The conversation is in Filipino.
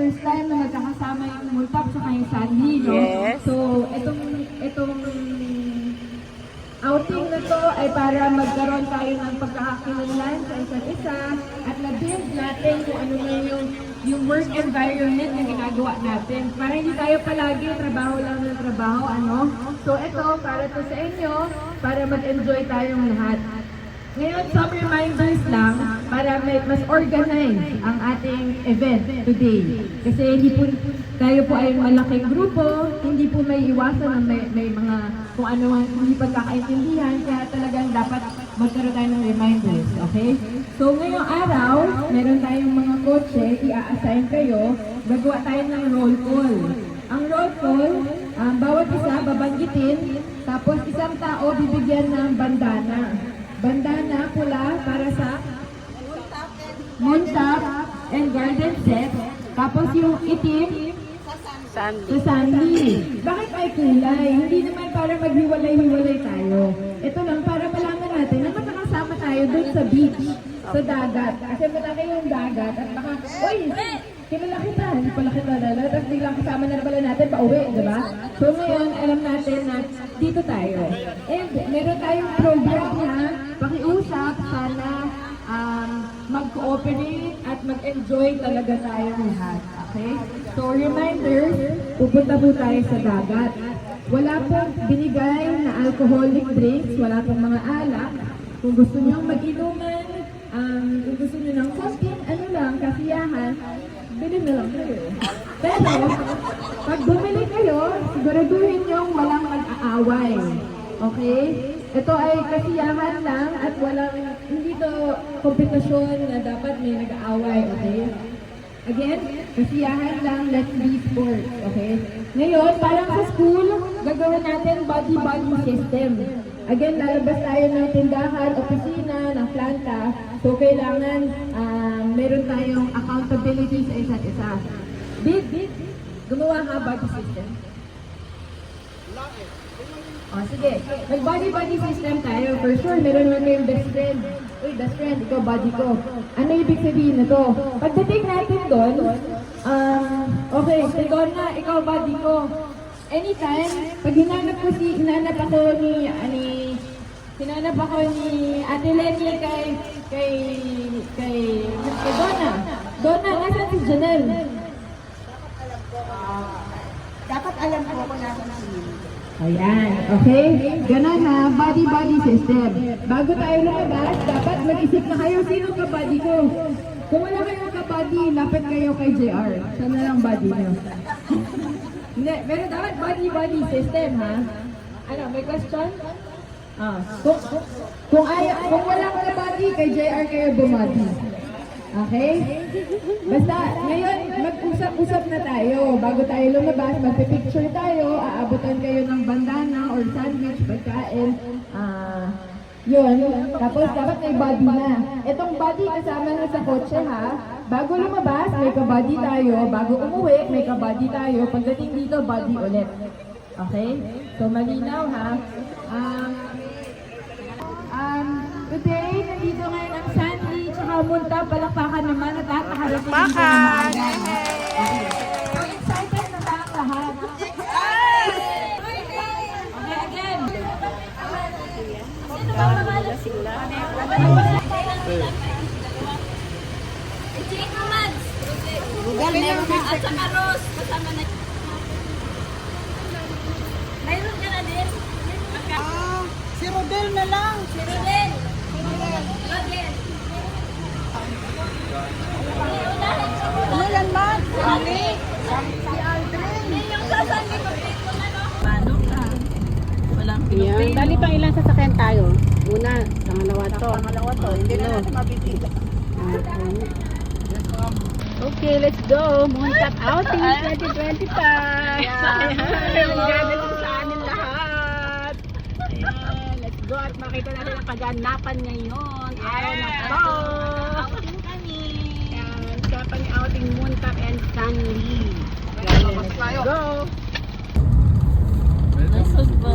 first time na magkakasama yung Multap sa yung Sandy, no? Yes. So, itong outing na to ay para magkaroon tayo ng pagkakakilanlan sa isa't isa at na-build natin kung ano na yung work environment na ginagawa natin. Para hindi tayo palagi trabaho lang ng trabaho, ano? So, ito, para to sa inyo, para mag-enjoy tayong lahat. Ngayon, some reminders lang para mas organize ang ating event today. Kasi hindi po tayo po ay malaking grupo, hindi po may iwasan na may mga kung ano ang hindi pagkakaintindihan, kaya talagang dapat magkaroon tayo ng reminders, okay? So ngayong araw, meron tayong mga kotse, i-assign kayo, gagawa tayo ng roll call. Ang roll call, bawat isa babanggitin, tapos isang tao bibigyan ng bandana. Bandana pula para sa Montap and Garden Set. Tapos yung itim sa Sandy. Bakit may kulay? Hindi naman para maghiwalay-hiwalay tayo. Ito lang para malaman natin na magkakasama tayo doon sa beach, sa dagat. Kasi malaki yung dagat at baka, uy! Kilala kita, hindi pala kita lalo. Tapos biglang kasama na pala natin pauwi, di ba? So ngayon, alam natin na dito tayo. And meron tayong program na pakiusap, sana mag-cooperate at mag-enjoy talaga tayo lahat. Okay? So reminder, pupunta po tayo sa dagat. Wala pong binigay na alcoholic drinks, wala pong mga alak. Kung gusto nyo mag-inuman, kung gusto nyo ng konting, ano lang, kasiyahan, bilhin na lang kayo. Pero, pag bumili kayo, siguraduhin nyo walang mag-aaway. Okay? Ito ay kasiyahan lang at walang, hindi to kompetisyon na dapat may nag-aaway. Okay? Again, kasiyahan lang, let's be sports. Okay? Ngayon, parang sa school, gagawin natin body-body system. Again, lalabas tayo ng tindahan, opisina, ng planta. So, kailangan meron tayong accountability sa isa't isa. Big, gumawa ka body system. O, sige. Mag-body-body system tayo. For sure, meron naman kayong best friend. Uy, best friend, ikaw body ko. Ano ibig sabihin na to? Pagdating natin doon, okay, ikaw na, ikaw body ko. Anytime, pag hinanap ako ni Ate Lenny kay Donna. Donna, nasan si Janelle? Dapat alam ko kung nasan si Ayan, okay? Ganun ha, body-body system. Bago tayo lumabas, dapat mag-isip na kayo, sino ka-body ko? Kung wala kayong ka-body, lapit kayo kay JR. Sana lang body nyo. Hindi, pero dapat body-body system ha. Ano, may question? Kung walang ka-body, kay JR kayo bumadi. Okay? Basta, ngayon, mag-usap-usap na tayo. Bago tayo lumabas, magpipicture tayo, aabutan kayo ng bandana or sandwich, pagkain. Yun. Tapos, dapat may body na. Itong body kasama na sa kotse, ha? Bago lumabas, may ka-body tayo. Bago umuwi, may ka-body tayo. Pagdating dito, body ulit. Okay? So, malinaw, ha? Today, nandito ngayon ang Sandy, tsaka Munta, palakpakan naman at nakakarating dito ng maaga. Okay. So excited na tayong lahat. Okay, again. Sino ba mga sila? Jake Mads. At saka Rose, kasama na. Mayroon ka na din? Si Rodel na lang. Si Rodel. Ano yan, Matt? Si Ali? Si Aldrin? Yung sasali ko dito na, no? Manok ka. Walang Yan. Bali pang ilang sasakyan tayo? Una, pangalawa to. Pangalawa to. Hindi na natin mabibigyan. Okay, let's go. Montap outing 2025. Gagawin sa amin lahat. Ayan, let's go at makita natin ang kaganapan ngayon. Araw na to. Outing kami. Ayan, usapan ni outing Montap and Stanley. Let's go. Jesus ba?